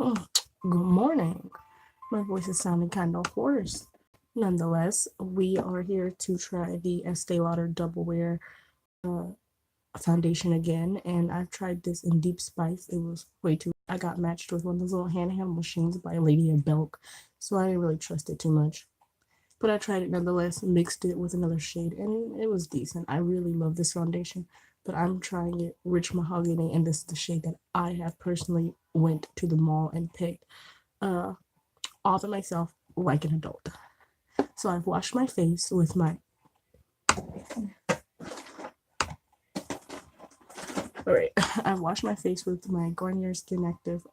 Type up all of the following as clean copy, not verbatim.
Oh, good morning. My voice is sounding kind of hoarse. Nonetheless, we are here to try the Estee Lauder Double Wear uh, foundation again, and I've tried this in Deep Spice. It was way too. I got matched with one of those little handheld machines by a lady in Belk, so I didn't really trust it too much. But I tried it nonetheless, mixed it with another shade, and it was decent. I really love this foundation, but I'm trying it Rich Mahogany, and this is the shade that I have personally went to the mall and picked. Uh, all to myself like an adult. So I've washed my face with my all right. I've washed my face with my Garnier Skin Active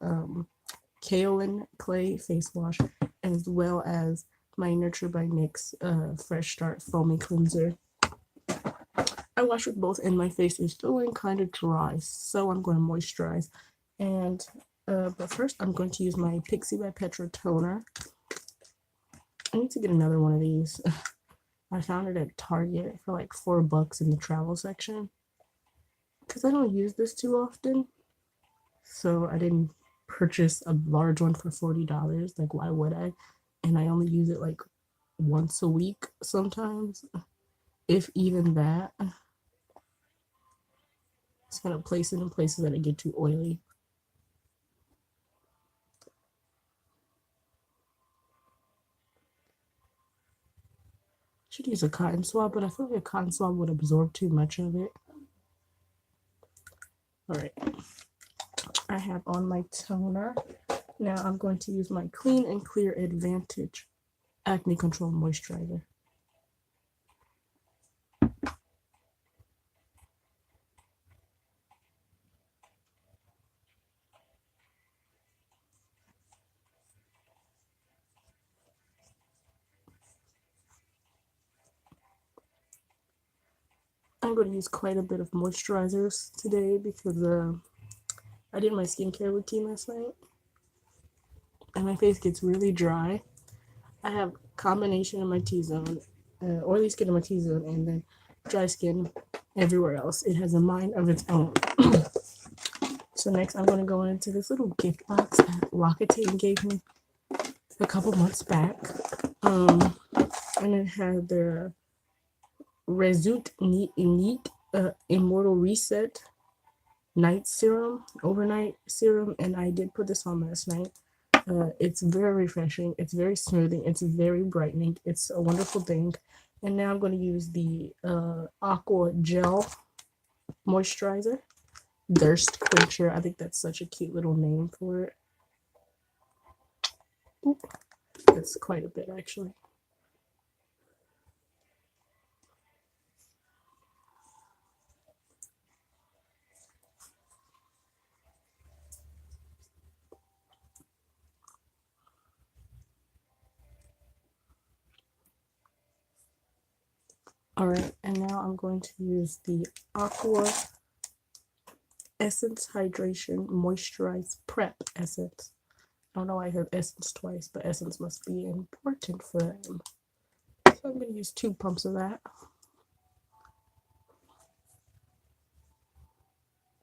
Kaolin Clay face wash, as well as my Nurture by NYX Fresh Start Foaming Cleanser. I washed with both, and my face is feeling kind of dry, so I'm going to moisturize. And but first, I'm going to use my Pixie by Petra toner. I need to get another one of these. I found it at Target for like $4 in the travel section because I don't use this too often. So I didn't purchase a large one for $40. Like, why would I? And I only use it like once a week sometimes, if even that. It's gonna place it in places that I get too oily. Should use a cotton swab, but I feel like a cotton swab would absorb too much of it. All right, I have on my toner. Now I'm going to use my Clean and Clear Advantage Acne Control Moisturizer. I'm going to use quite a bit of moisturizers today because I did my skincare routine last night and my face gets really dry. I have combination in my T-zone, oily skin in my T-zone, and then dry skin everywhere else. It has a mind of its own. So next I'm going to go into this little gift box that L'Occitane gave me a couple months back. And it had the Rezout Neat Immortal Reset Night Serum, Overnight Serum, and I did put this on last night. It's very refreshing. It's very smoothing. It's very brightening. It's a wonderful thing. And now I'm going to use the Aqua Gel Moisturizer. Thirst Quencher. I think that's such a cute little name for it. Oop. That's quite a bit, actually. All right, and now I'm going to use the Aqua Essence Hydration Moisturize Prep Essence. I don't know why I have Essence twice, but Essence must be important for them. So I'm going to use 2 pumps of that.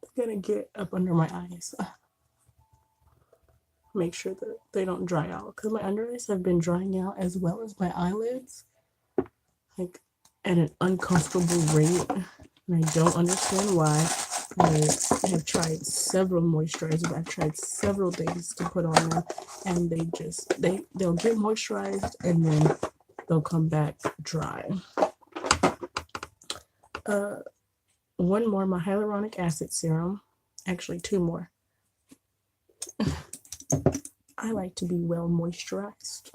I'm going to get up under my eyes. Make sure that they don't dry out because my under eyes have been drying out as well as my eyelids, like at an uncomfortable rate, and I don't understand why. I have tried several moisturizers. I've tried several things to put on them, and they'll get moisturized and then they'll come back dry. One more, my hyaluronic acid serum. Actually, 2 more. I like to be well moisturized.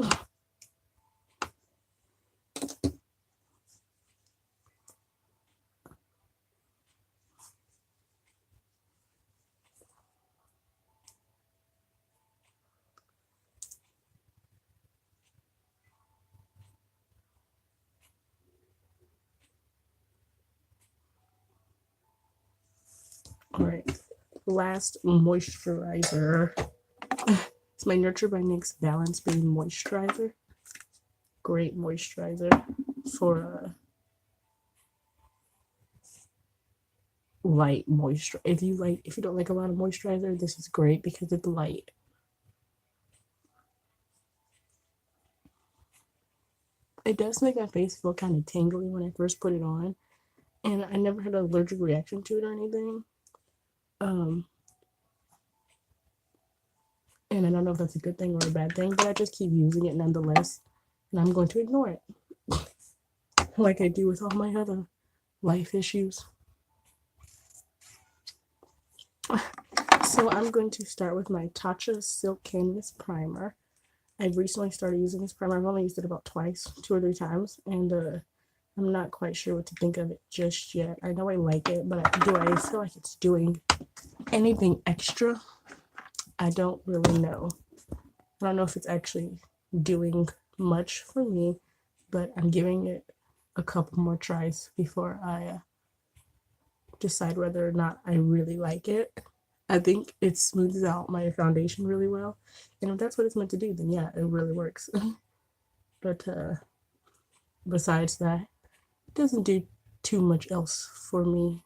All right, last moisturizer. It's my Nurture by NYX Balance Beam Moisturizer. Great moisturizer for light moisture. If you don't like a lot of moisturizer, this is great because it's light. It does make my face feel kind of tingly when I first put it on, and I never had an allergic reaction to it or anything. Um, and I don't know if that's a good thing or a bad thing, but I just keep using it nonetheless, and I'm going to ignore it, like I do with all my other life issues. So I'm going to start with my Tatcha Silk Canvas Primer. I've recently started using this primer. I've only used it about twice, 2 or 3 times, and I'm not quite sure what to think of it just yet. I know I like it, but do I feel like it's doing anything extra? I don't really know. I don't know if it's actually doing much for me, but I'm giving it a couple more tries before I decide whether or not I really like it. I think it smooths out my foundation really well, and if that's what it's meant to do, then yeah, it really works. But besides that, it doesn't do too much else for me.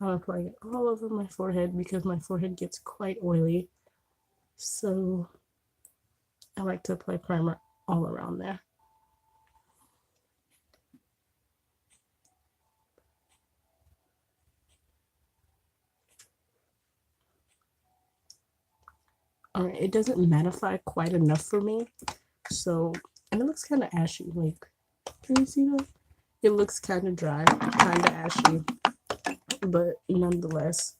I'm applying it all over my forehead because my forehead gets quite oily, so I like to apply primer all around there. All right, it doesn't mattify quite enough for me, so, and it looks kind of ashy. Like, can you see that? It looks kind of dry, kind of ashy, but nonetheless,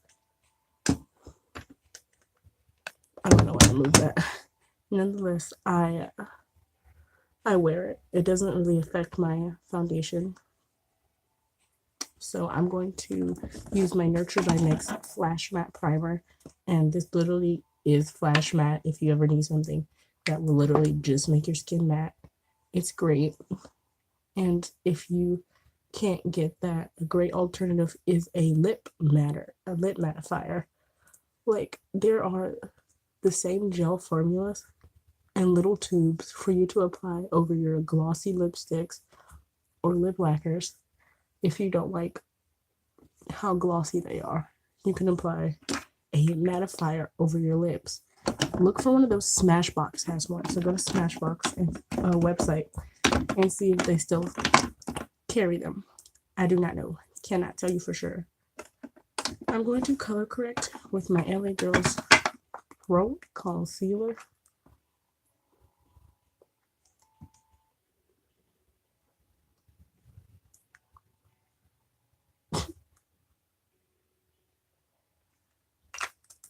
I don't know why I moved that. Nonetheless, I wear it. It doesn't really affect my foundation. So I'm going to use my Nurture by NYX Flash Matte Primer. And this literally is Flash Matte if you ever need something that will literally just make your skin matte. It's great. And if you can't get that, a great alternative is a lip mattifier. Like, there are the same gel formulas and little tubes for you to apply over your glossy lipsticks or lip lacquers. If you don't like how glossy they are, you can apply a mattifier over your lips. Look for one of those. Smashbox has one, so go to Smashbox and website and see if they still carry them. I do not know, cannot tell you for sure. I'm going to color correct with my LA Girls Pro Concealer.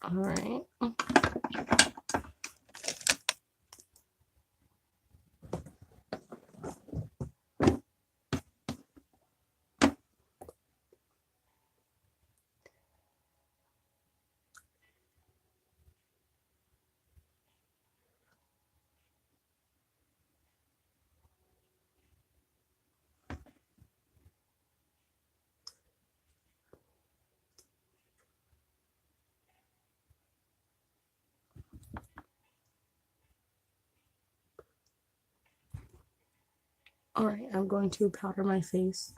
All right. All right, I'm going to powder my face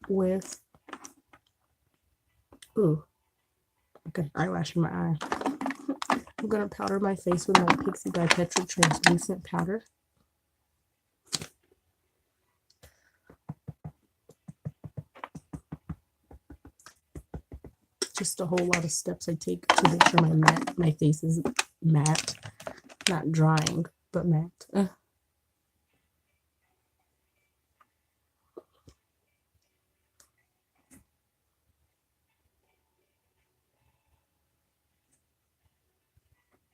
with, ooh, okay, eyelash in my eye. I'm going to powder my face with my Pixie by Petra translucent powder. Just a whole lot of steps I take to make sure my face is matte, not drying, but matte.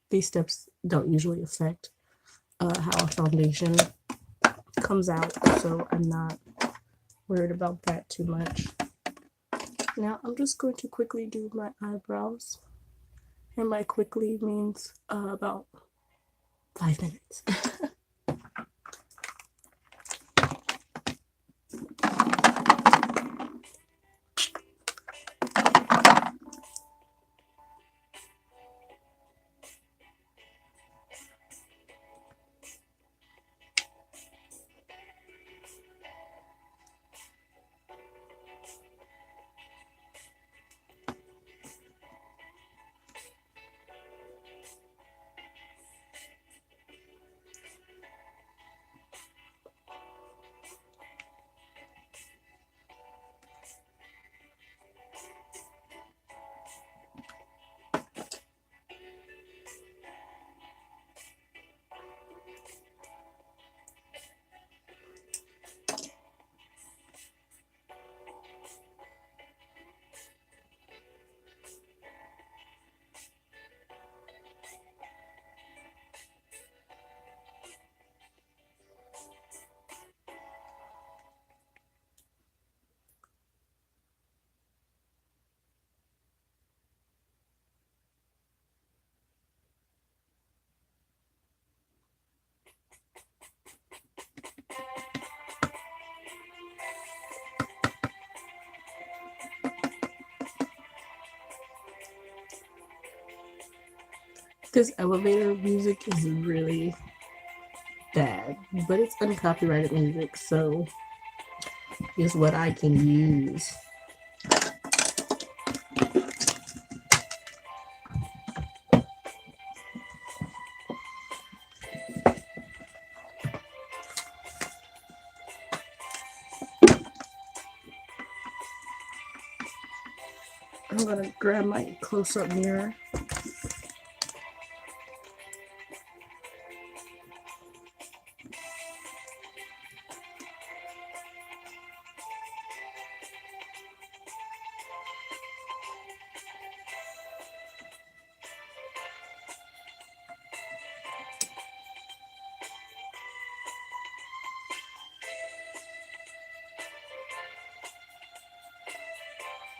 These steps don't usually affect how a foundation comes out, so I'm not worried about that too much. Now I'm just going to quickly do my eyebrows, and by quickly means about 5 minutes. Because elevator music is really bad, but it's uncopyrighted music, so it's what I can use. I'm gonna grab my close-up mirror.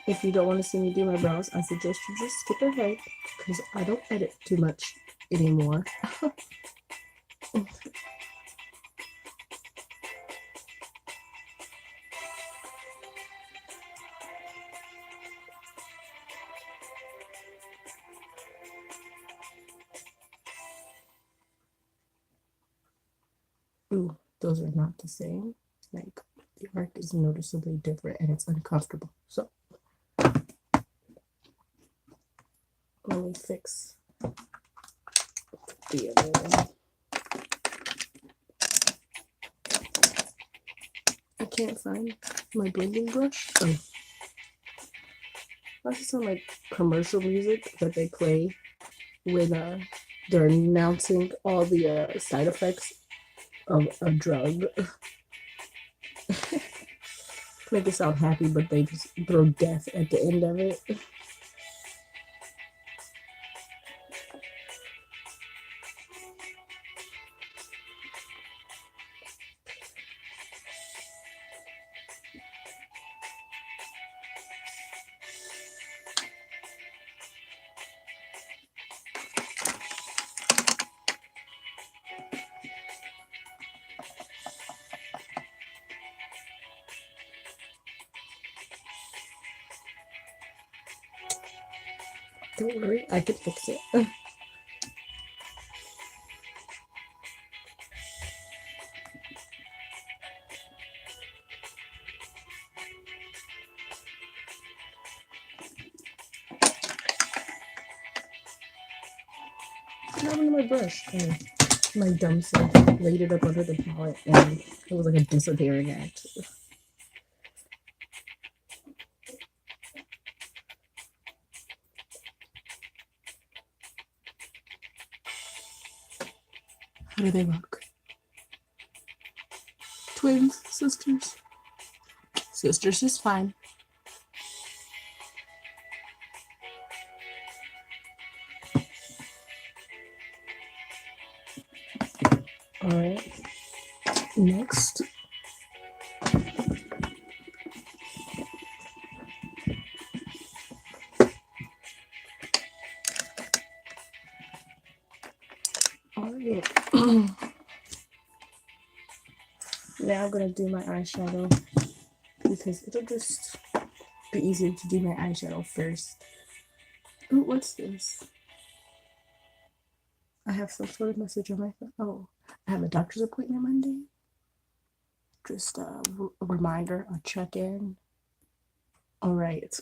If you don't want to see me do my brows, I suggest you just skip ahead because I don't edit too much anymore. Ooh, those are not the same. Like, the arc is noticeably different and it's uncomfortable. So, let me fix the other one. I can't find my blending brush. Oh. That's just some like commercial music that they play when they're announcing all the side effects of a drug. Make it sound happy, but they just throw death at the end of it. Don't worry, I can fix it. What happened to my brush? Oh, my dumb self laid it up under the palette and it was like a disappearing act. How do they look? Twins, sisters. Sisters is fine. Alright. Next. Alright. Now I'm gonna do my eyeshadow because it'll just be easier to do my eyeshadow first. Oh, what's this? I have some sort of message on my phone. Oh, I have a doctor's appointment Monday. Just a reminder, a check-in. All right.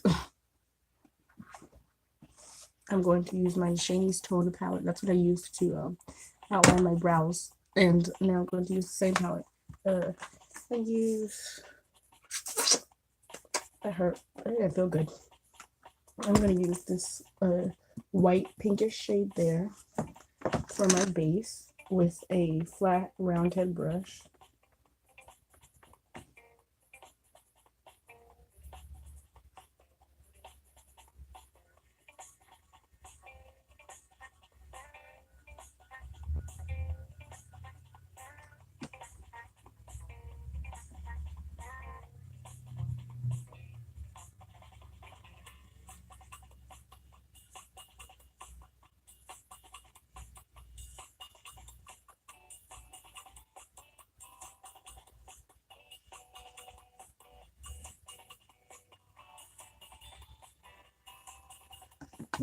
I'm going to use my Shane's Tone palette. That's what I used to outline my brows. And now I'm going to use the same palette. I use... That hurt. I feel good. I'm going to use this white pinkish shade there for my base with a flat round head brush.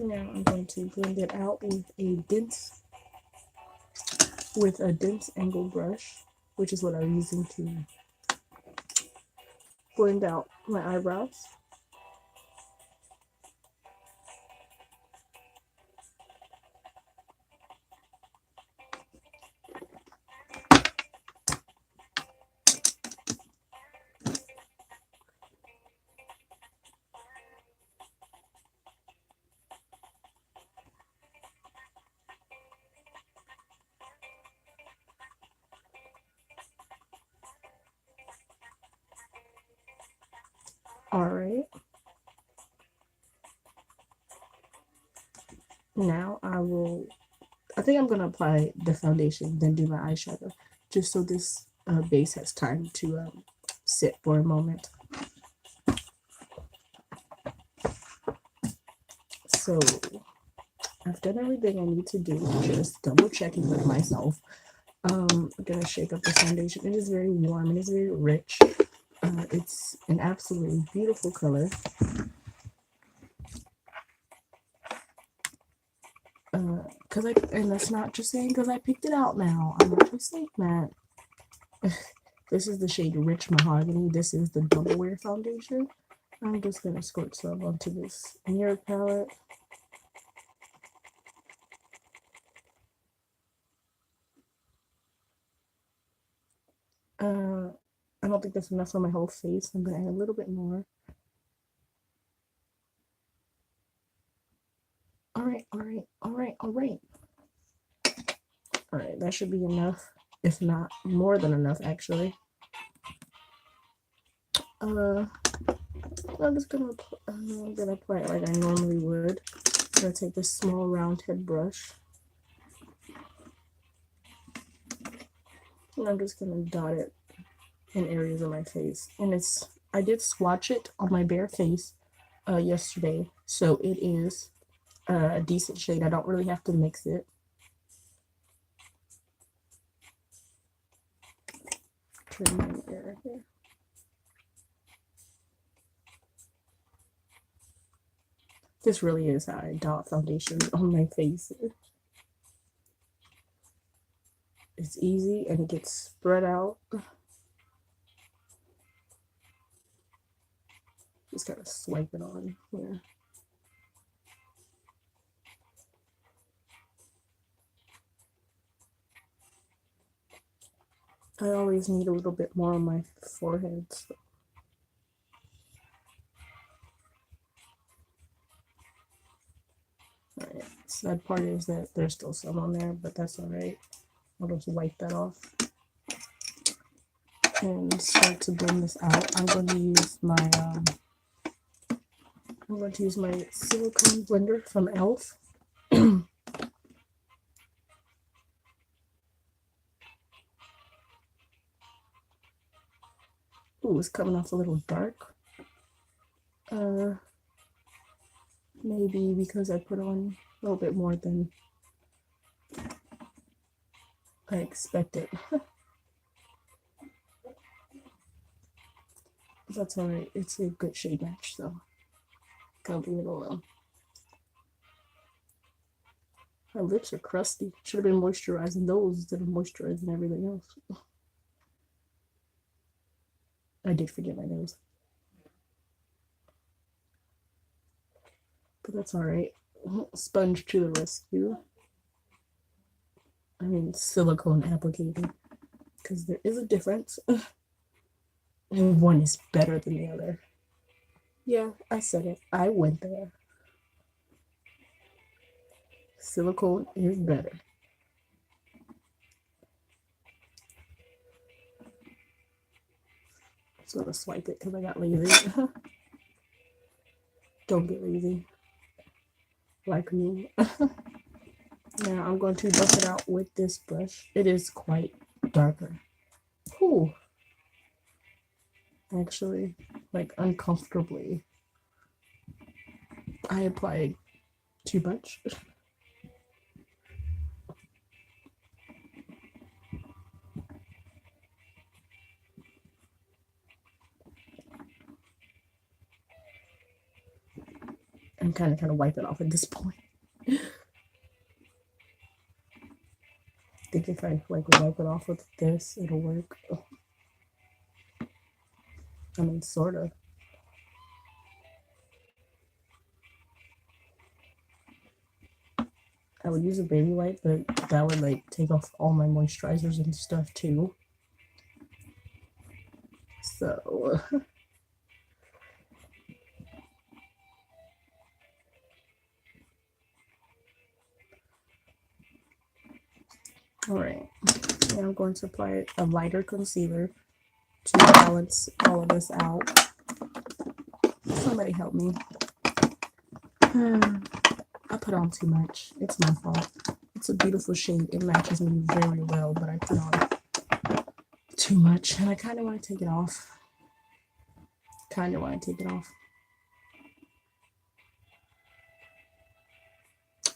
Now I'm going to blend it out with a dense angle brush, which is what I'm using to blend out my eyebrows. Alright. Now I think I'm going to apply the foundation, then do my eyeshadow, just so this base has time to sit for a moment. So I've done everything I need to do, just double checking with myself. I'm going to shake up the foundation. It is very warm, it is very rich. It's an absolutely beautiful color. And that's not just saying because I picked it out now. I'm not just saying that. This is the shade Rich Mahogany. This is the Double Wear foundation. I'm just going to squirt some onto this mirror palette. I don't think that's enough for my whole face. I'm going to add a little bit more. Alright. Alright, that should be enough. If not more than enough, actually. I'm just gonna apply it like I normally would. I'm gonna take this small round head brush, and I'm just gonna dot it in areas of my face. And I did swatch it on my bare face yesterday, so it is a decent shade. I don't really have to mix it. Turn my mirror here. This really is how I dot foundation on my face. It's easy and it gets spread out. Just gotta swipe it on here. I always need a little bit more on my forehead. So. Alright, sad part is that there's still some on there, but that's alright. I'll just wipe that off and start to blend this out. I'm going to use my silicone blender from e.l.f. Ooh, it's coming off a little dark. Maybe because I put on a little bit more than I expected. That's alright. It's a good shade match, so I'll leave it alone. My lips are crusty. Should have been moisturizing those instead of moisturizing everything else. I did forget my nose. But that's alright. Sponge to the rescue. I mean, silicone applicator. Because there is a difference. And one is better than the other. Yeah, I said it. I went there. Silicone is better. So I'm gonna swipe it because I got lazy. Don't get lazy. Like me. Now I'm going to buff it out with this brush. It is quite darker. Ooh. Actually, like uncomfortably. I applied too much. I'm kind of wipe it off at this point. I think if I like wipe it off with this, it'll work. I mean, sort of. I would use a baby wipe, but that would like take off all my moisturizers and stuff too. So alright. Now I'm going to apply a lighter concealer to balance all of this out. Somebody help me. I put on too much. It's my fault. It's a beautiful shade. It matches me very well, but I put on too much, and I kind of want to take it off.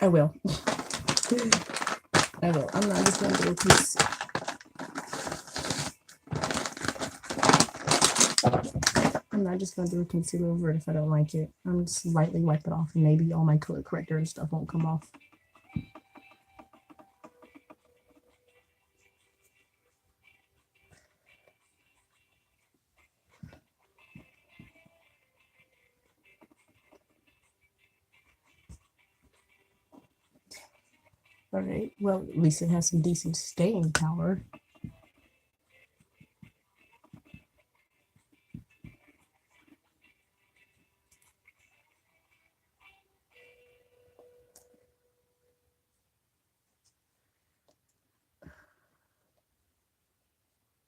I will. I will. I'm not just going to do a piece. I'm not just going to do a concealer over it if I don't like it. I'm just lightly wipe it off, and maybe all my color corrector and stuff won't come off. Alright, well, at least it has some decent staying power.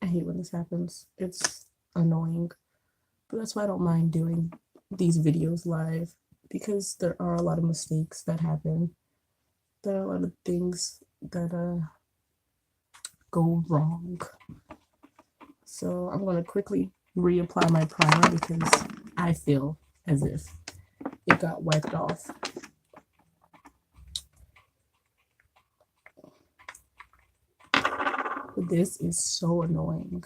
I hate when this happens. It's annoying. But that's why I don't mind doing these videos live, because there are a lot of mistakes that happen. There are a lot of things that go wrong. So I'm going to quickly reapply my primer because I feel as if it got wiped off. But this is so annoying.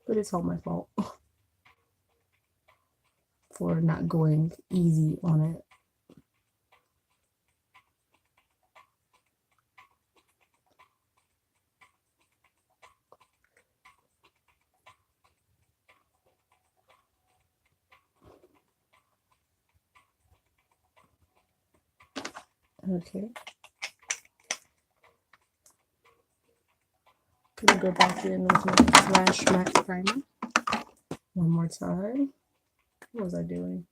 But it's all my fault for not going easy on it. Okay. Gonna go back in with my Flash Matte Primer one more time. What was I doing?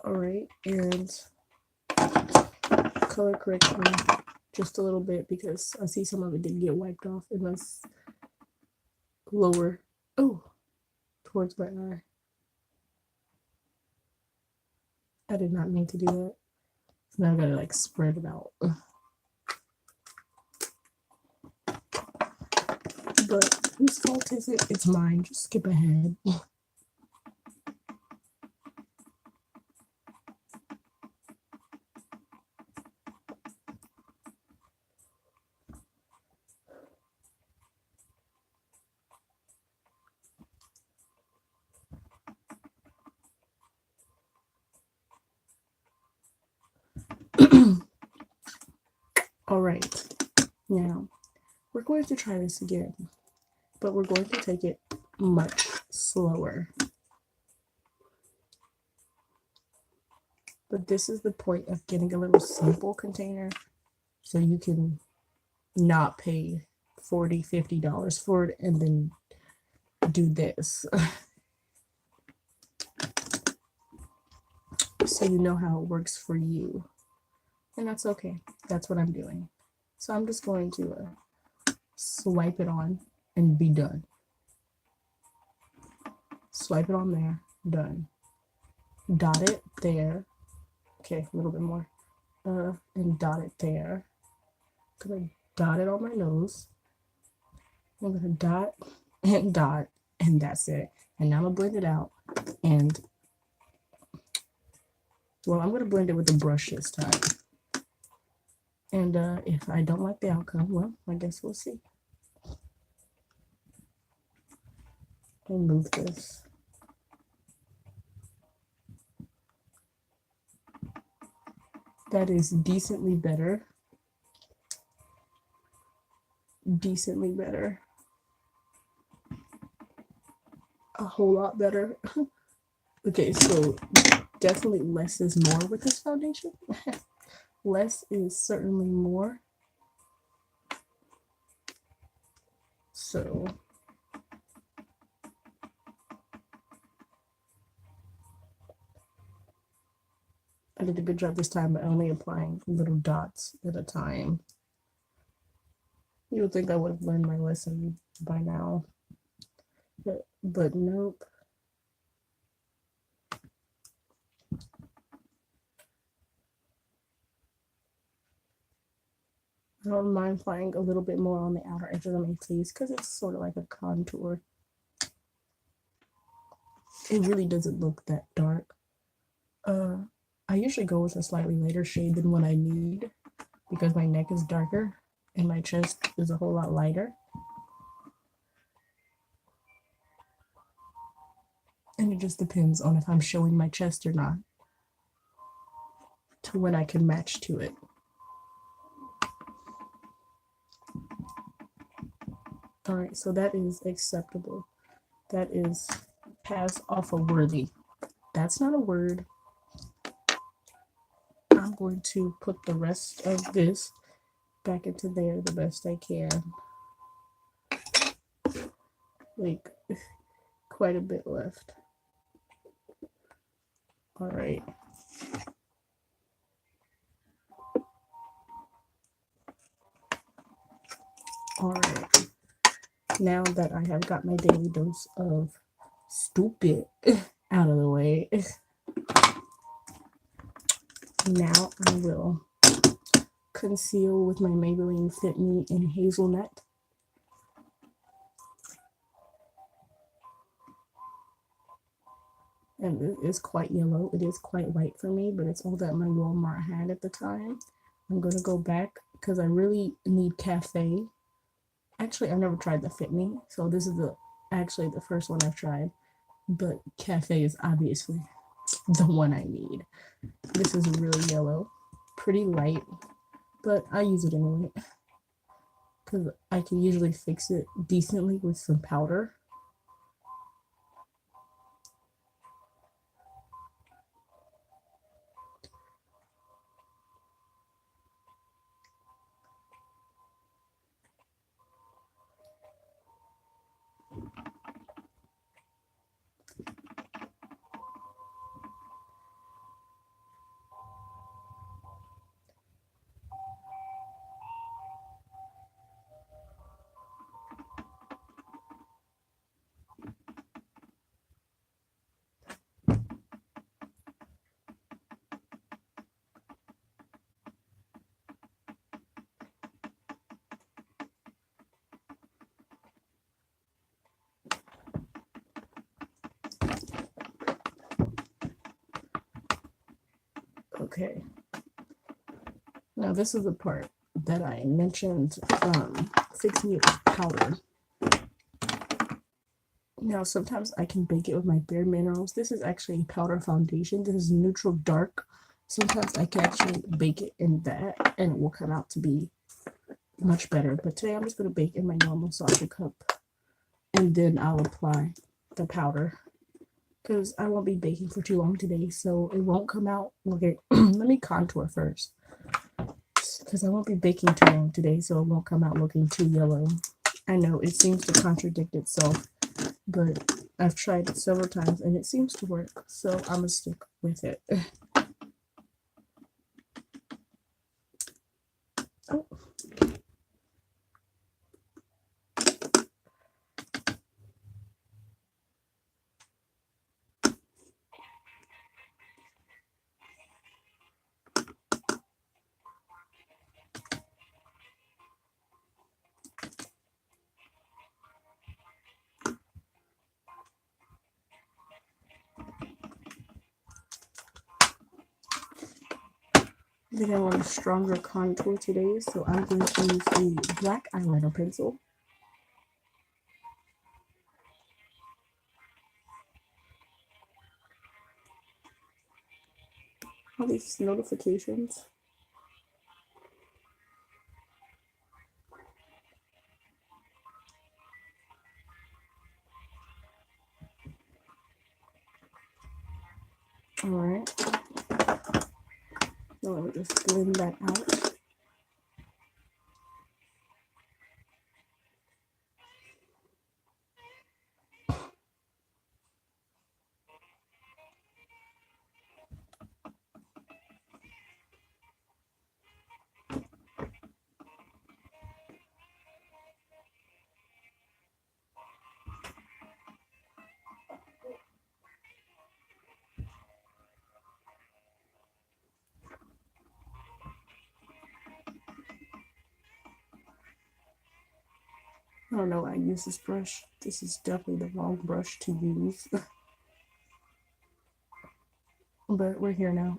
Alright, and color correction just a little bit because I see some of it didn't get wiped off, and that's lower. Oh, towards my eye. I did not mean to do that. So now I gotta like spread it out. But whose fault is it? It's mine. Just skip ahead. Alright, now we're going to try this again, but we're going to take it much slower. But this is the point of getting a little sample container so you can not pay $40, $50 for it and then do this. So you know how it works for you. And that's okay. That's what I'm doing. So I'm just going to swipe it on and be done. Swipe it on there, done. Dot it there. Okay, a little bit more. And dot it there. Gonna dot it on my nose. I'm gonna dot, and that's it. And now I'm gonna blend it out. And well, I'm gonna blend it with a brush this time. And if I don't like the outcome, well, I guess we'll see. And move this. That is decently better. Decently better. A whole lot better. Okay, so definitely less is more with this foundation. Less is certainly more. So I did a good job this time by only applying little dots at a time. You would think I would have learned my lesson by now, but nope. I don't mind applying a little bit more on the outer edges of my face because it's sort of like a contour. It really doesn't look that dark. I usually go with a slightly lighter shade than what I need because my neck is darker and my chest is a whole lot lighter. And it just depends on if I'm showing my chest or not to when I can match to it. All right, so that is acceptable. That is pass off a worthy. That's not a word. I'm going to put the rest of this back into there the best I can. Like, quite a bit left. All right. All right. Now that I have got my daily dose of stupid out of the way, now I will conceal with my Maybelline Fit Me in Hazelnut. And it is quite yellow. It is quite white for me, but it's all that my Walmart had at the time. I'm going to go back because I really need Cafe. Actually, I've never tried the Fit Me, so this is actually the first one I've tried. But Cafe is obviously the one I need. This is really yellow, pretty light, but I use it anyway because I can usually fix it decently with some powder. Okay. Now this is the part that I mentioned fixing it with powder. Now sometimes I can bake it with my Bare Minerals. This is actually a powder foundation. This is neutral dark. Sometimes I can actually bake it in that and it will come out to be much better. But today I'm just going to bake in my normal saucer cup and then I'll apply the powder because I won't be baking for too long today, so it won't come out. Okay, let me contour first because I won't be baking too long today, so it won't come out looking too yellow. I know it seems to contradict itself, but I've tried it several times and it seems to work, so I'm gonna stick with it. Oh. I think I want a stronger contour today, so I'm going to use a black eyeliner pencil. All these notifications. Alright. So let me just blend that out. I don't know why I use this brush. This is definitely the wrong brush to use. But we're here now.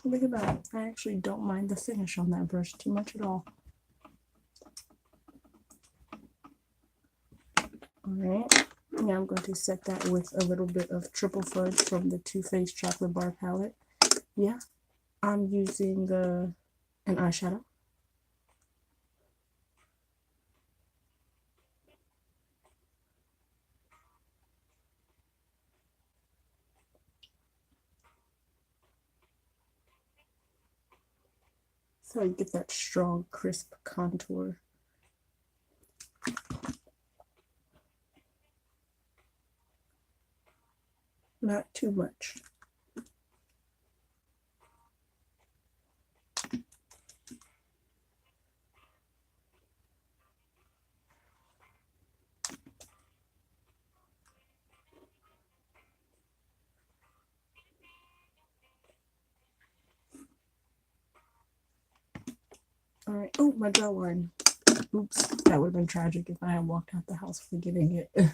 Look at that. I actually don't mind the finish on that brush too much at all. Alright, now I'm going to set that with a little bit of Triple Fudge from the Too Faced Chocolate Bar palette. Yeah, I'm using an eyeshadow. So you get that strong, crisp contour. Not too much. Alright, oh, my jawline. Oops, that would have been tragic if I had walked out the house forgetting it.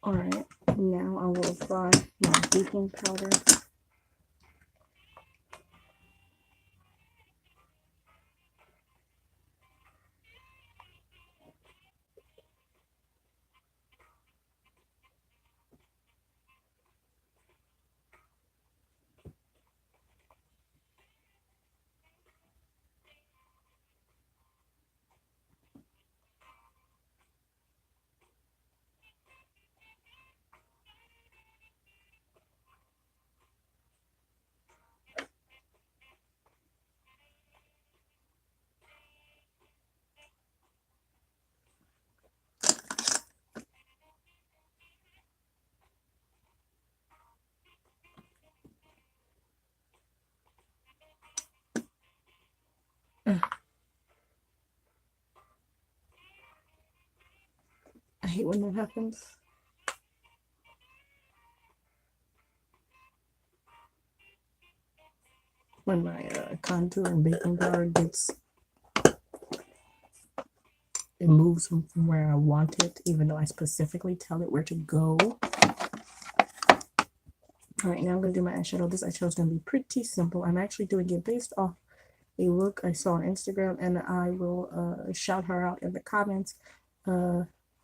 Alright, now I will apply my baking powder. I hate when that happens. When my contour and baking powder gets, it moves from where I want it, even though I specifically tell it where to go. Alright, now I'm going to do my eyeshadow. This eyeshadow is going to be pretty simple. I'm actually doing it based off a look I saw on Instagram, and I will shout her out in the comments.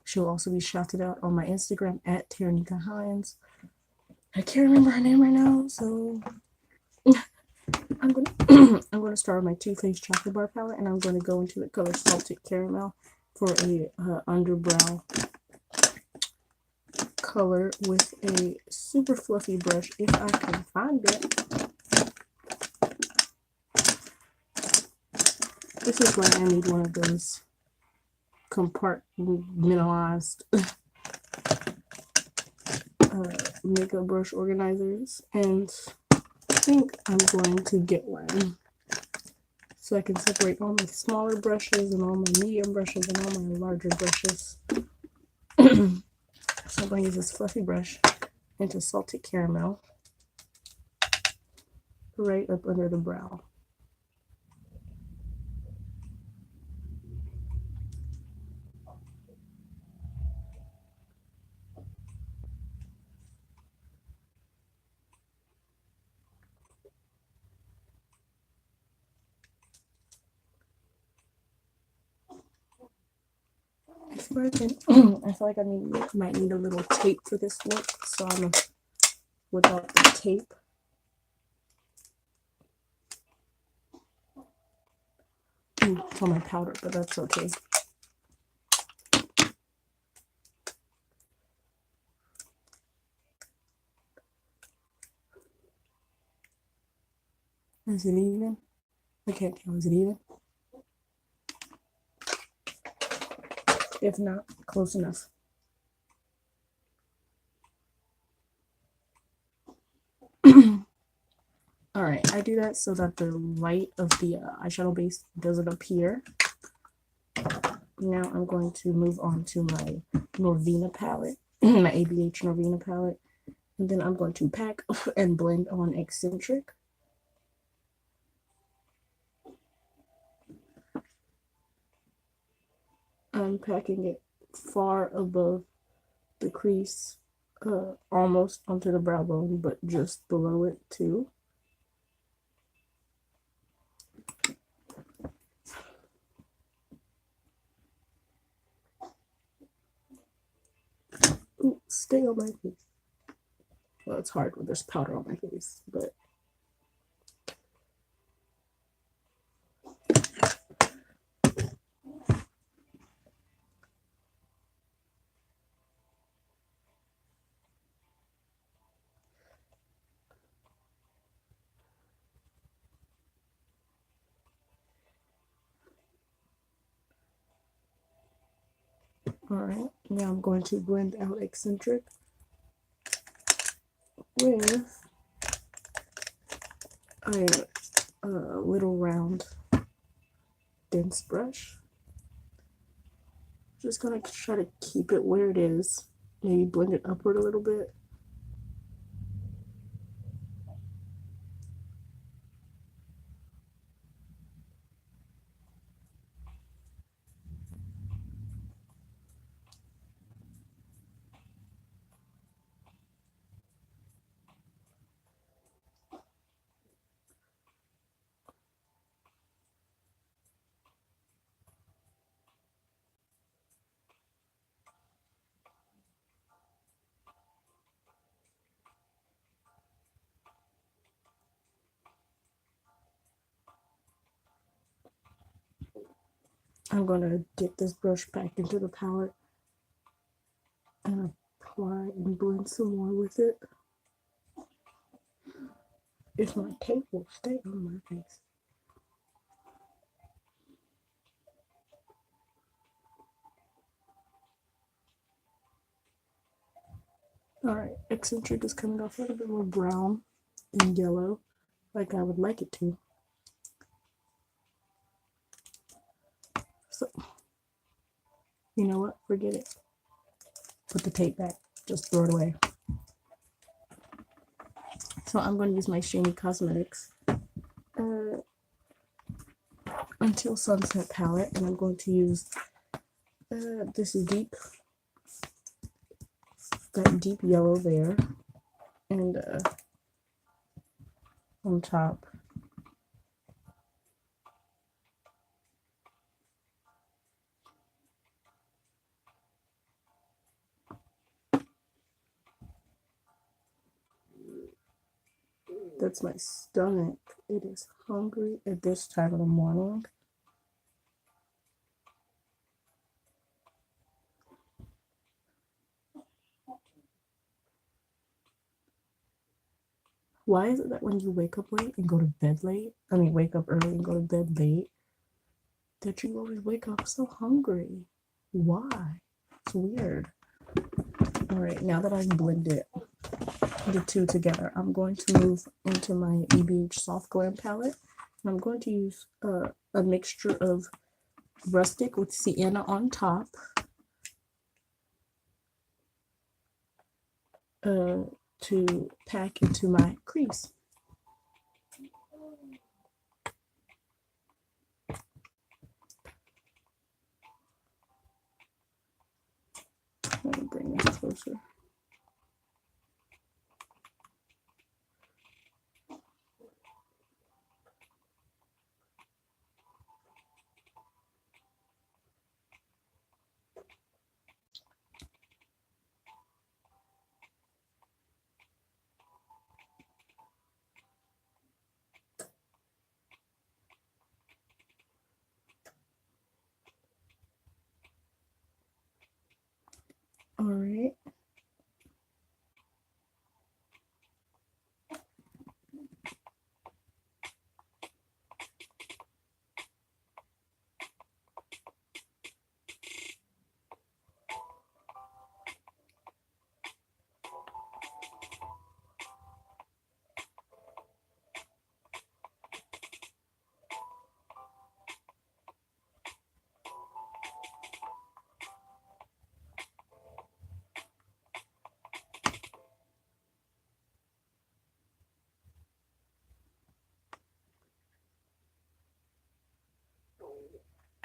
She'll also be shouted out on my Instagram at Terrinikka. I can't remember her name right now, so I'm gonna I'm gonna start with my Too Faced Chocolate Bar palette, and I'm gonna go into the color Salted Caramel for a underbrow color with a super fluffy brush if I can find it. This is why I need one of those compartmentalized makeup brush organizers, and I think I'm going to get one so I can separate all my smaller brushes and all my medium brushes and all my larger brushes. So I'm going to use this fluffy brush into Salted Caramel right up under the brow. I feel like I might need a little tape for this look, so I'm gonna whip out the tape. It's on my powder, but that's okay. Is it even? I can't tell. Is it even? If not, close enough. Alright, I do that so that the light of the eyeshadow base doesn't appear. Now I'm going to move on to my Norvina palette, my ABH Norvina palette. And then I'm going to pack and blend on Eccentric. I'm packing it far above the crease, almost onto the brow bone, but just below it too. Ooh, stay on my face. Well, it's hard when there's powder on my face, but alright, now I'm going to blend out Eccentric with a little round dense brush. Just gonna try to keep it where it is, maybe blend it upward a little bit. I'm gonna get this brush back into the palette and apply and blend some more with it. If my tape will stay on my face. Alright, Eccentric is coming off a little bit more brown and yellow, like I would like it to. So, you know what? Forget it. Put the tape back. Just throw it away. So I'm going to use my Shiny Cosmetics Until Sunset palette, and I'm going to use this deep, that deep yellow there, and on top. That's my stomach. it is hungry at this time of the morning. Why is it that when you wake up late and go to bed late, wake up early and go to bed late, that you always wake up so hungry? Why? It's weird. All right, now that I've blended the two together, I'm going to move into my EBH Soft Glam palette. And I'm going to use a mixture of Rustic with Sienna on top to pack into my crease. Let me bring this closer. All right.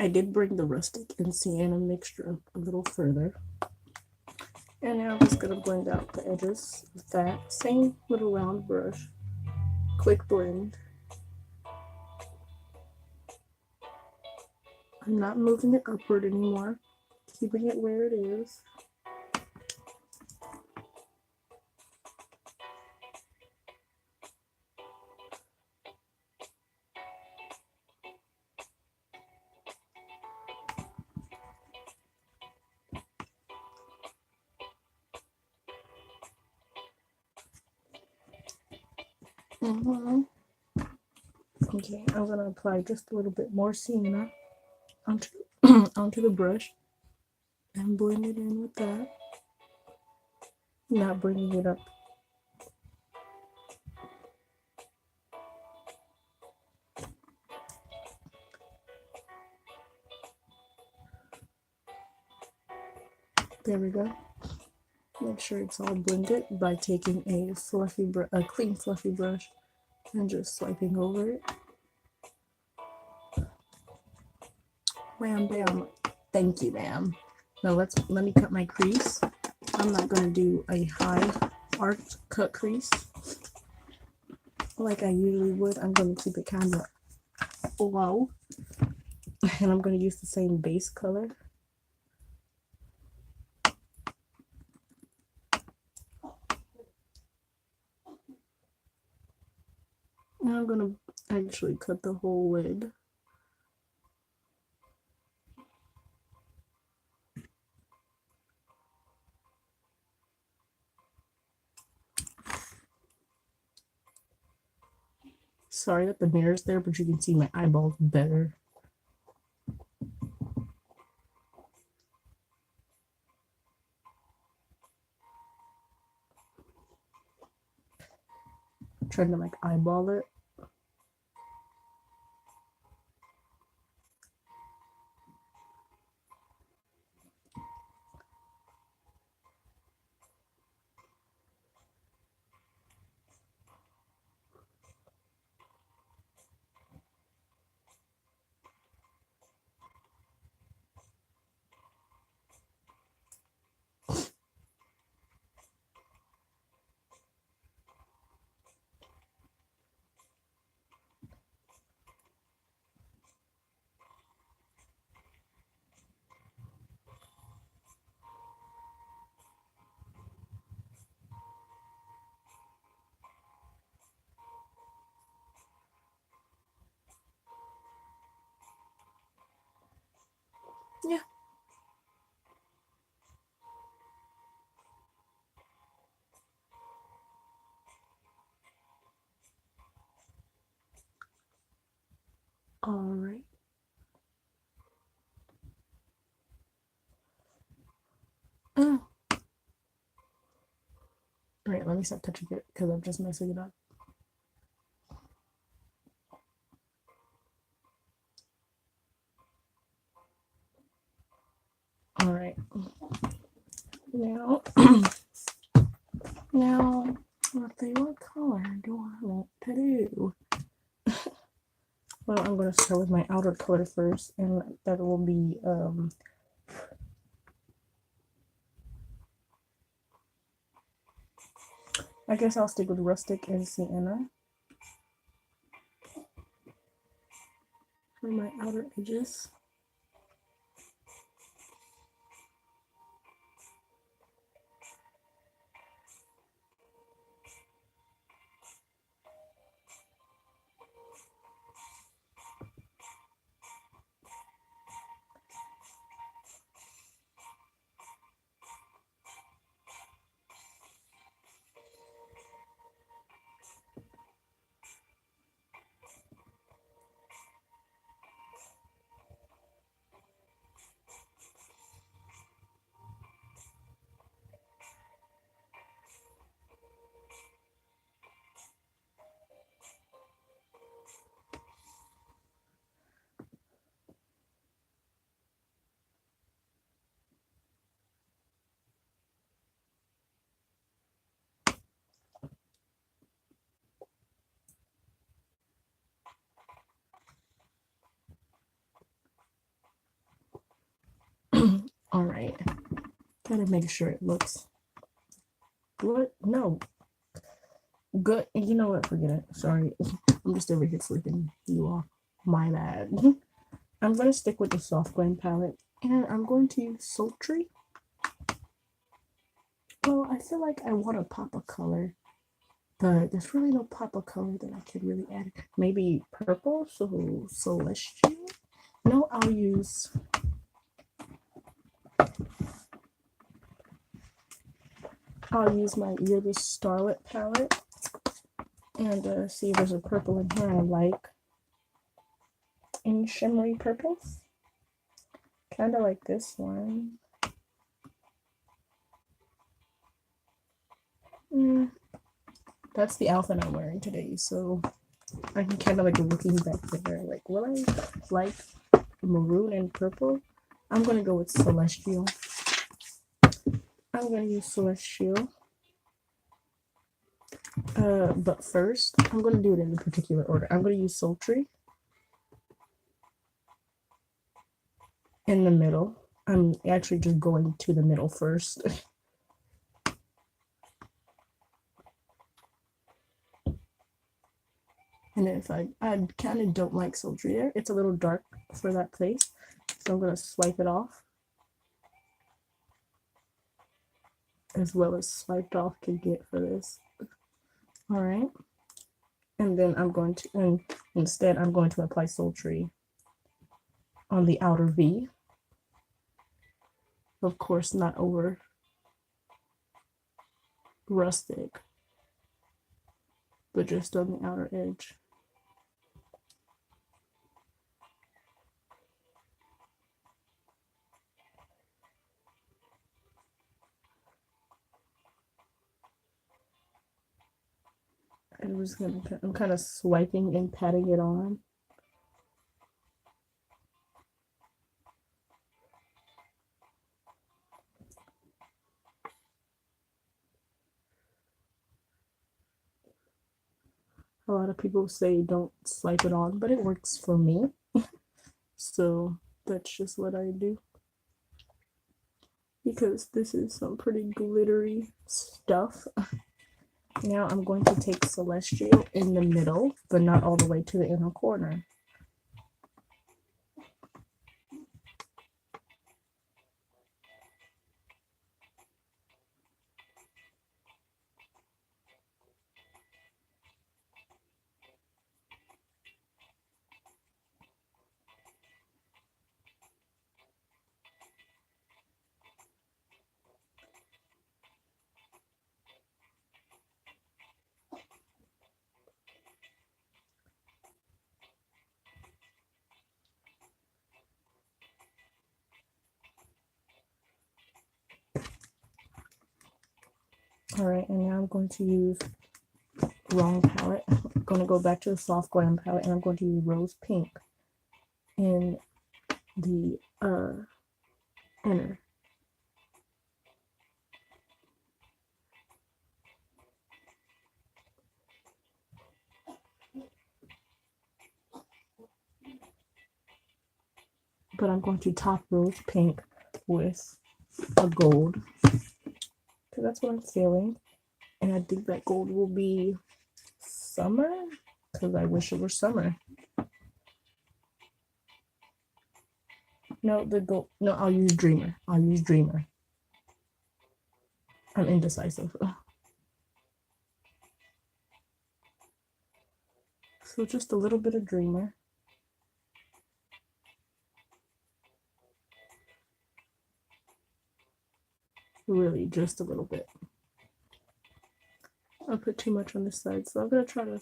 I did bring the Rustic and Sienna mixture a little further. And now I'm just going to blend out the edges with that same little round brush. Quick blend. I'm not moving it upward anymore, keeping it where it is. Okay, I'm gonna apply just a little bit more sienna onto onto the brush and blend it in with that. Not bringing it up. There we go. Make sure it's all blended by taking a clean fluffy brush and just swiping over it. Wham bam. Thank you, ma'am. Now let me cut my crease. I'm not gonna do a high arc cut crease like I usually would. I'm gonna keep it kind of low, and I'm gonna use the same base color. Now I'm gonna actually cut the whole lid. Sorry that the mirror's there, but you can see my eyeballs better. I'm trying to like eyeball it. All right. All right, let me stop touching it because I'm just messing it up. All right. Now, now, let's see, what color do I want to do? Well, I'm going to start with my outer color first, and that will be, I guess I'll stick with rustic and sienna for my outer edges. All right. Gotta make sure it looks good. No, good. You know what? Forget it. Sorry. I'm just over here flipping you off. My bad. I'm going to stick with the soft blend palette. And I'm going to use Sultry. Well, I feel like I want to pop a color. But there's really no pop of color that I could really add. Maybe purple, so celestial. No, I'll use my You're the Starlet palette and see if there's a purple in here I like. In shimmery purples, kind of like this one. That's the outfit I'm wearing today, so I'm kind of like looking back there, like, will I like maroon and purple? I'm gonna go with celestial. I'm gonna use celestial. But first, I'm gonna do it in a particular order. I'm gonna use sultry in the middle. I'm actually just going to the middle first. And if I kind of don't like sultry there. It's a little dark for that place. So I'm gonna swipe it off. As well as swiped off can get for this. All right. And then I'm going to, and instead I'm going to apply sultry on the outer V. Of course, not over rustic, but just on the outer edge. I'm kind of swiping and patting it on. A lot of people say don't swipe it on, but it works for me. So that's just what I do. Because this is some pretty glittery stuff. Now I'm going to take Celestial in the middle, but not all the way to the inner corner. Alright, and now I'm going to use wrong palette. I'm going to go back to the soft glam palette, and I'm going to use rose pink in the inner. But I'm going to top rose pink with a gold, because that's what I'm feeling. And I think that gold will be summer, because I wish it were summer. No, the gold. No, I'll use Dreamer. I'll use Dreamer. I'm indecisive. So just a little bit of Dreamer. Really, just a little bit. I put too much on this side, so I'm going to try to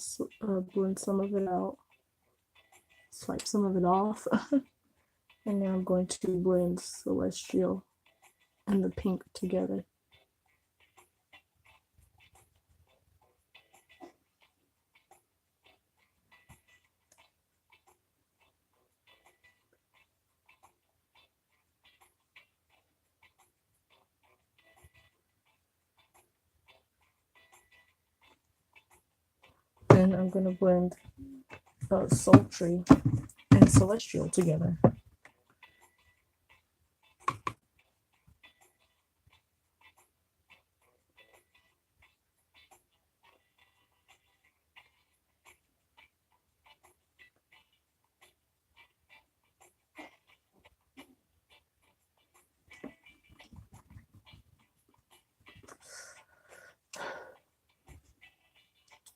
blend some of it out. Swipe some of it off. And now I'm going to blend Celestial and the pink together. Then I'm going to blend Sultry and Celestial together.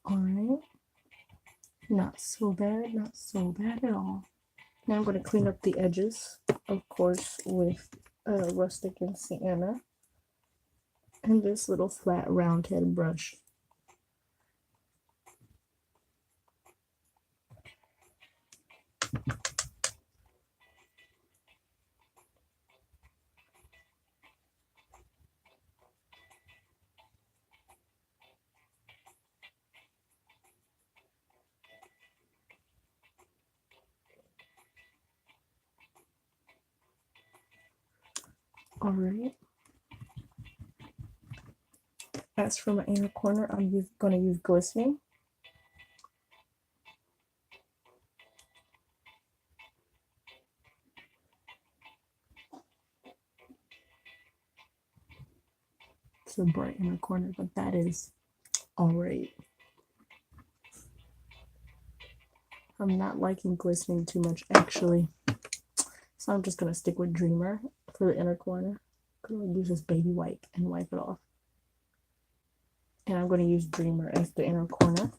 Alright. Not so bad, not so bad at all. Now I'm going to clean up the edges, of course, with Rustic and Sienna and this little flat round head brush. Alright. As for my inner corner, I'm going to use Glistening. It's a bright inner corner, but that is alright. I'm not liking Glistening too much, actually. So I'm just going to stick with Dreamer for the inner corner. I'm going to use this baby wipe and wipe it off. And I'm going to use Dreamer as the inner corner.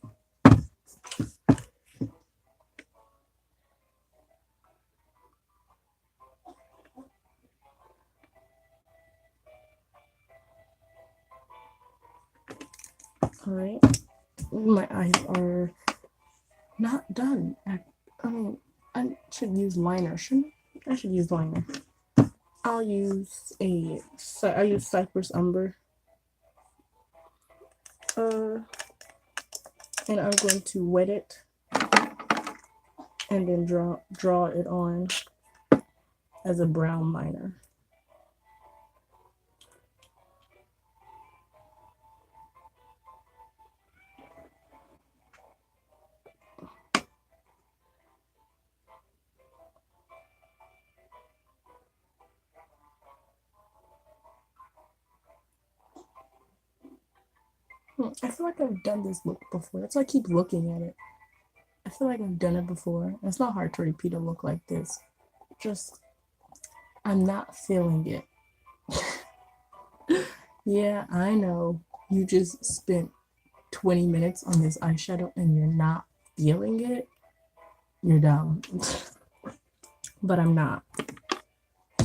Alright. My eyes are not done. I mean, I should use liner, shouldn't I? I should use liner. I'll use Cypress Umber. And I'm going to wet it and then draw it on as a brown liner. I feel like I've done this look before. That's why I keep looking at it. I feel like I've done it before. It's not hard to repeat a look like this. Just, I'm not feeling it. Yeah, I know. You just spent 20 minutes on this eyeshadow and you're not feeling it. You're dumb. But I'm not.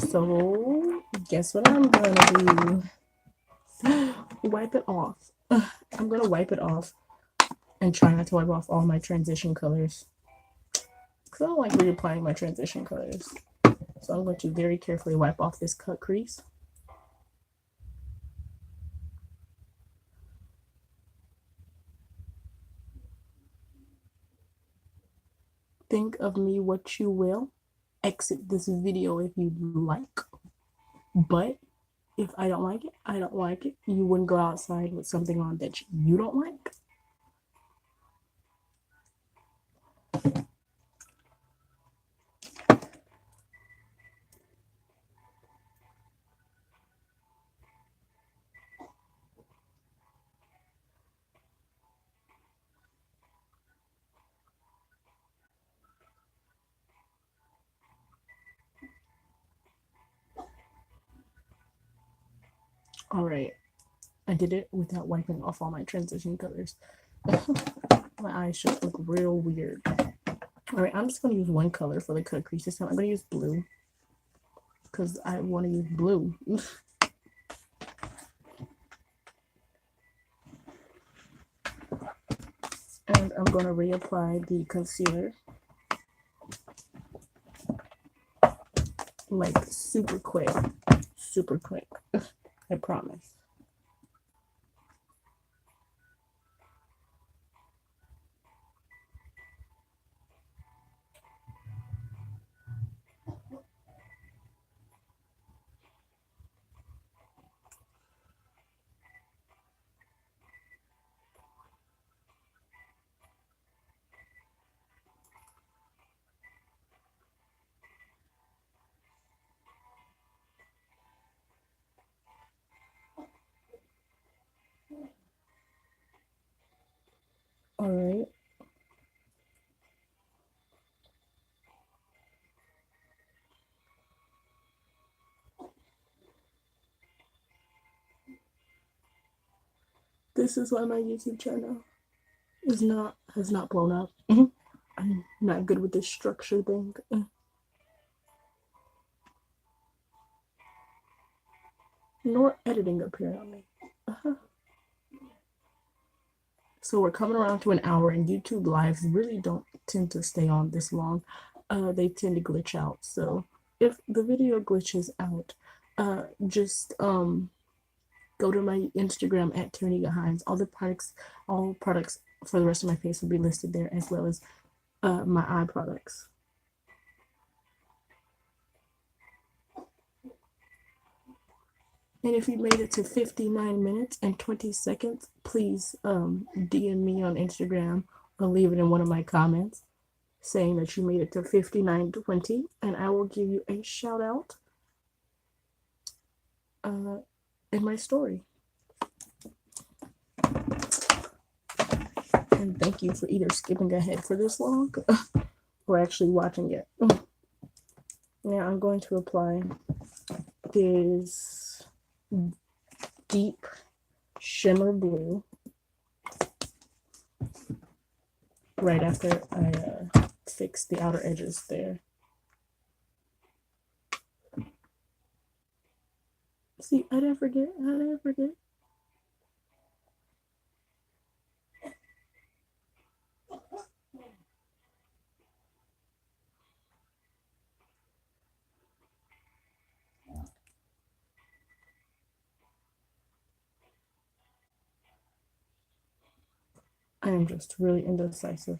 So, guess what I'm gonna do? Wipe it off. I'm gonna wipe it off and try not to wipe off all my transition colors, because I don't like reapplying my transition colors. So I'm going to very carefully wipe off this cut crease. Think of me what you will. Exit this video if you like. But if I don't like it, I don't like it. You wouldn't go outside with something on that you don't like. All right, I did it without wiping off all my transition colors. My eyes just look real weird. All right, I'm just going to use one color for the cut crease this time. I'm going to use blue because I want to use blue. And I'm going to reapply the concealer. Like super quick. Super quick. I promise. All right. This is why my YouTube channel has not blown up. I'm not good with this structure thing. Nor editing apparently. So we're coming around to an hour, and YouTube lives really don't tend to stay on this long. They tend to glitch out. So if the video glitches out, just go to my Instagram at Terrinikka. All products for the rest of my face will be listed there, as well as my eye products. And if you made it to 59 minutes and 20 seconds, please DM me on Instagram or leave it in one of my comments saying that you made it to 59:20, and I will give you a shout out in my story. And thank you for either skipping ahead for this long or actually watching it. Now I'm going to apply this deep shimmer blue right after I fix the outer edges there. See, I didn't forget. I am just really indecisive.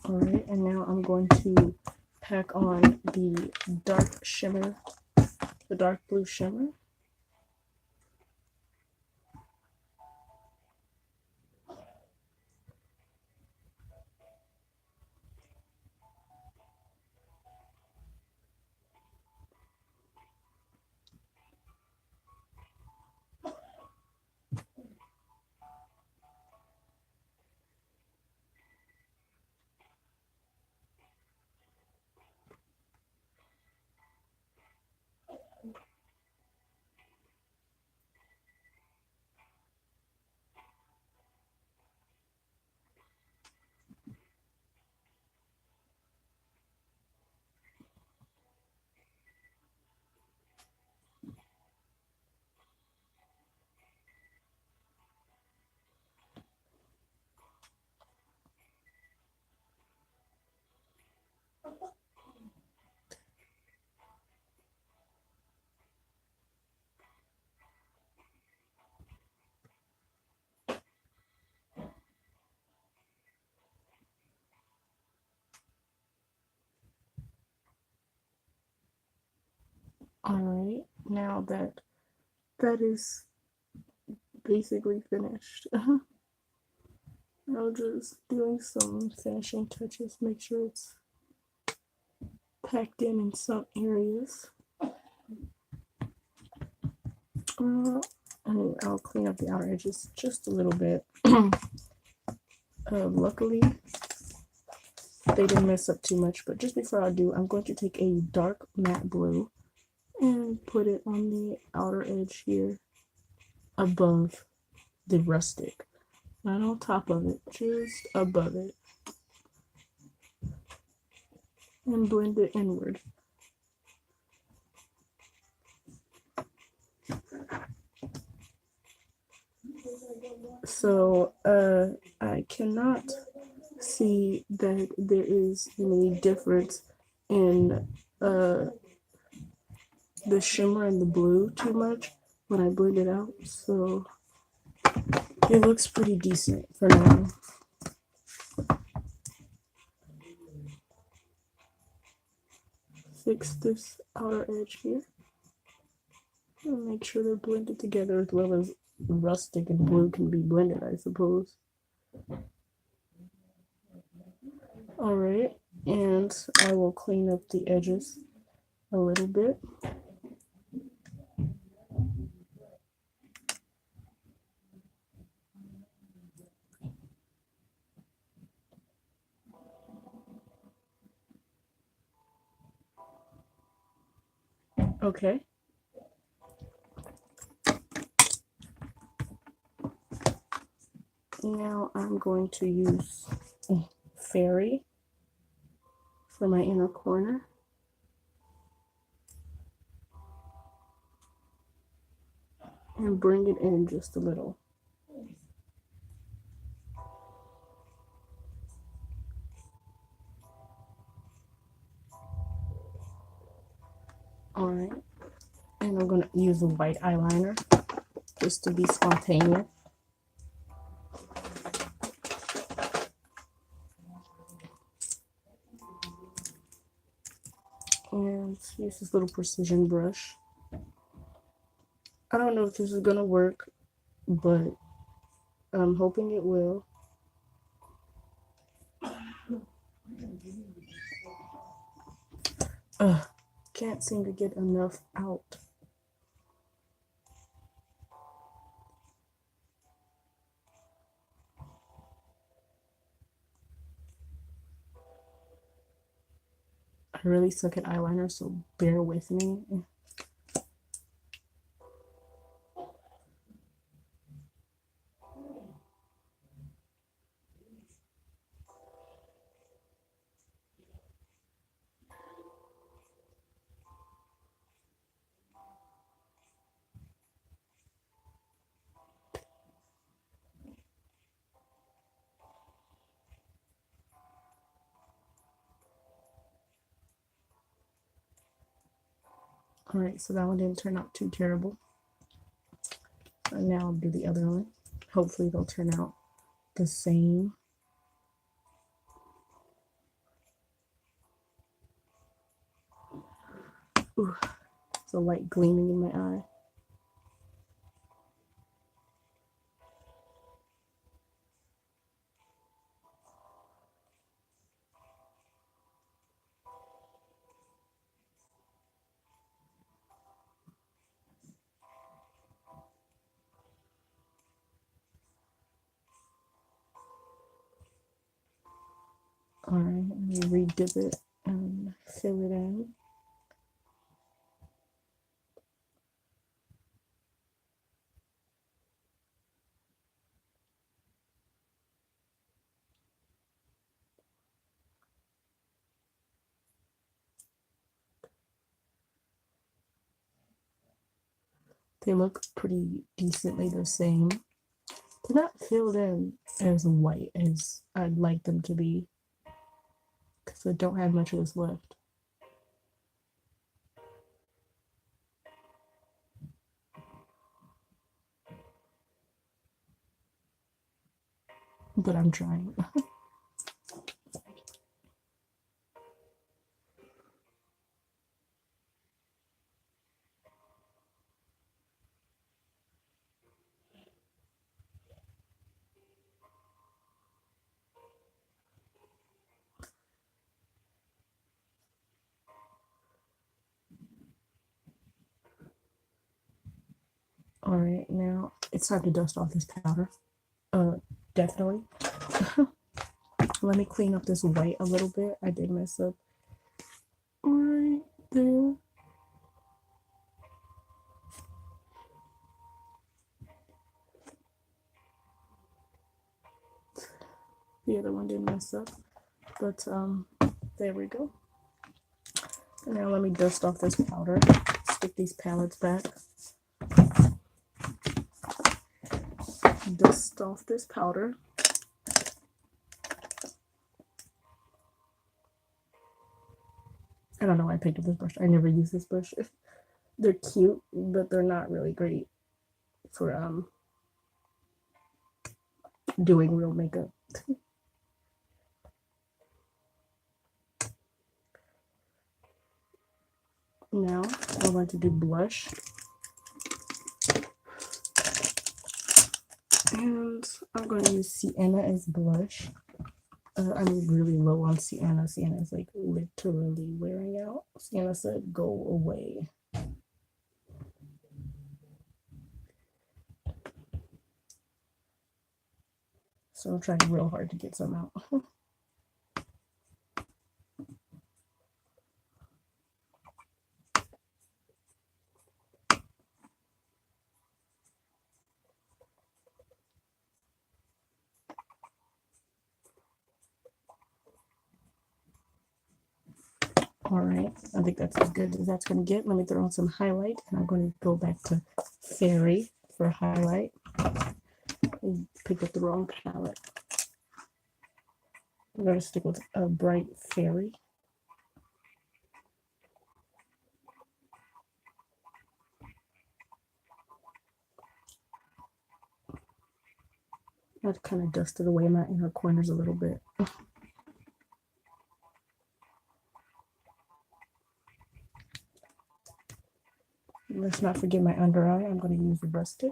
All right, and now I'm going to pack on the dark shimmer, the dark blue shimmer. Alright, now that is basically finished, I'm just doing some finishing touches, make sure it's packed in some areas. And I'll clean up the outer edges just a little bit. Luckily, they didn't mess up too much, but just before I do, I'm going to take a dark matte blue and put it on the outer edge here above the rustic. Not on top of it, just above it. And blend it inward. So, I cannot see that there is any difference in the shimmer and the blue too much when I blend it out, so it looks pretty decent for now. Fix this outer edge here and make sure they're blended together as well as rustic and blue can be blended, I suppose. Alright, and I will clean up the edges a little bit. Okay. Now I'm going to use Fairy for my inner corner. And bring it in just a little. Alright. And I'm going to use a white eyeliner just to be spontaneous. And use this little precision brush. I don't know if this is going to work, but I'm hoping it will. Can't seem to get enough out. I really suck at eyeliner, so bear with me. Alright, so that one didn't turn out too terrible. And now I'll do the other one. Hopefully they'll turn out the same. Ooh, it's a light gleaming in my eye. Alright, let me re-dip it and fill it in. They look pretty decently the same. They're not filled in as white as I'd like them to be, because I don't have much of this left. But I'm trying. All right, now it's time to dust off this powder. Definitely. Let me clean up this white a little bit. I did mess up right there. The other one didn't mess up, but there we go. And now let me dust off this powder. Stick these palettes back. Dust off this powder. I don't know why I picked up this brush. I never use this brush. They're cute, but they're not really great for doing real makeup. Now I'm going to do blush. And I'm going to use Sienna as blush. I'm really low on Sienna. Sienna is like literally wearing out. Sienna said, go away. So I'm trying real hard to get some out. All right, I think that's as good as that's going to get. Let me throw on some highlight, and I'm going to go back to Fairy for highlight. I picked up the wrong palette. I'm going to stick with a bright Fairy. I've kind of dusted away my inner corners a little bit. Let's not forget my under eye. I'm going to use the Rustic.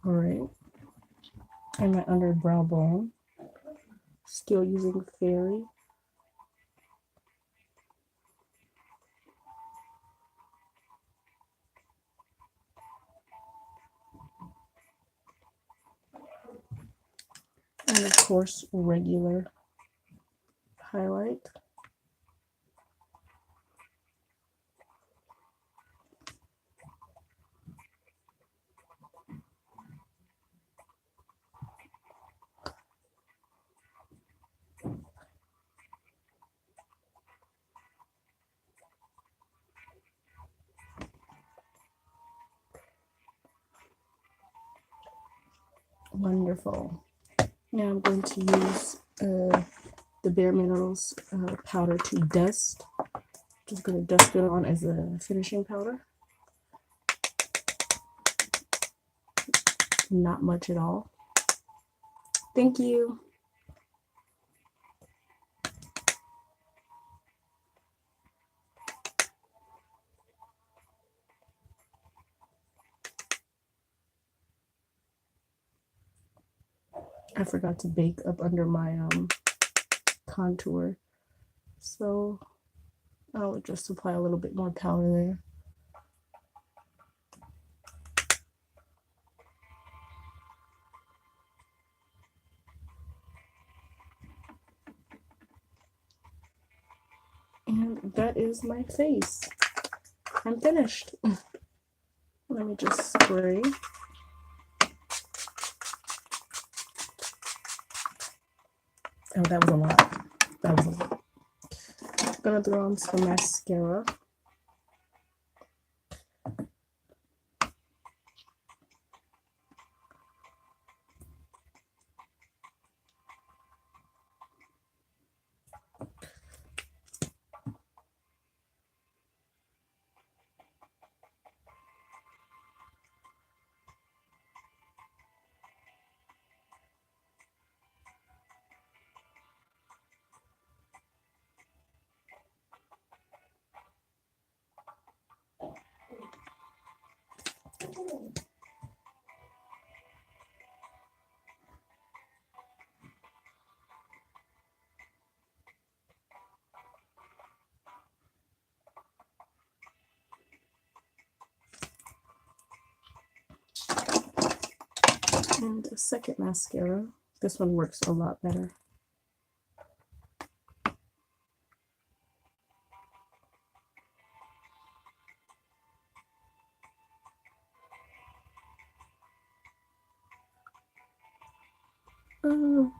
All right. And my under brow bone. Still using Fairy. And of course, regular highlight. Wonderful. Now I'm going to use the Bare Minerals powder to dust. Just going to dust it on as a finishing powder. Not much at all. Thank you. I forgot to bake up under my contour, so I'll just apply a little bit more powder there. And that is my face. I'm finished. Let me just spray. Oh, that was a lot. That was a lot. I'm gonna throw on some mascara. And a second mascara. This one works a lot better. Oh.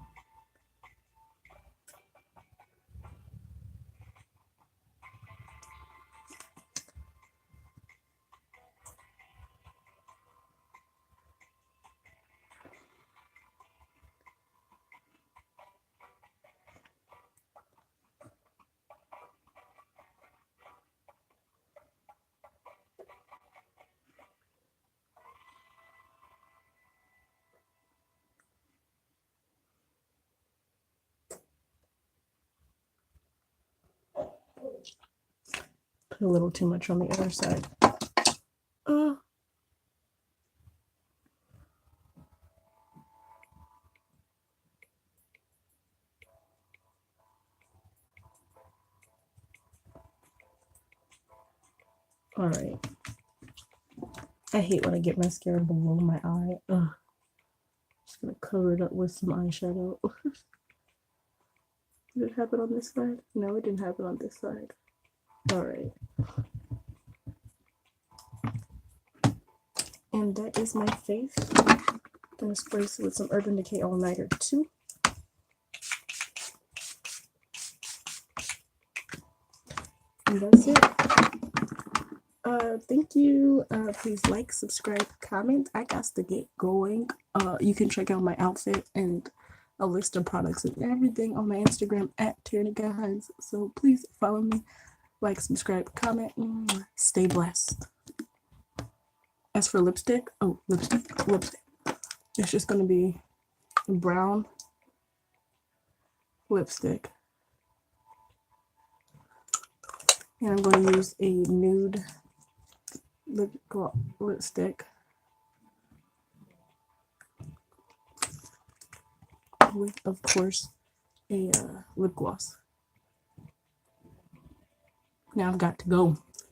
Put a little too much on the other side. Alright. I hate when I get mascara below my eye. Ugh. Just gonna cover it up with some eyeshadow. Did it happen on this side? No, it didn't happen on this side. Alright. And that is my face. I'm gonna spray this with some Urban Decay All Nighter too. And that's it. Thank you. Please like, subscribe, comment. I got to get going. You can check out my outfit and a list of products and everything on my Instagram at Terrinikka. So please follow me, like, subscribe, comment. Stay blessed. As for lipstick, lipstick. It's just gonna be brown lipstick. And I'm going to use a nude lipstick with, of course, a lip gloss. Now I've got to go.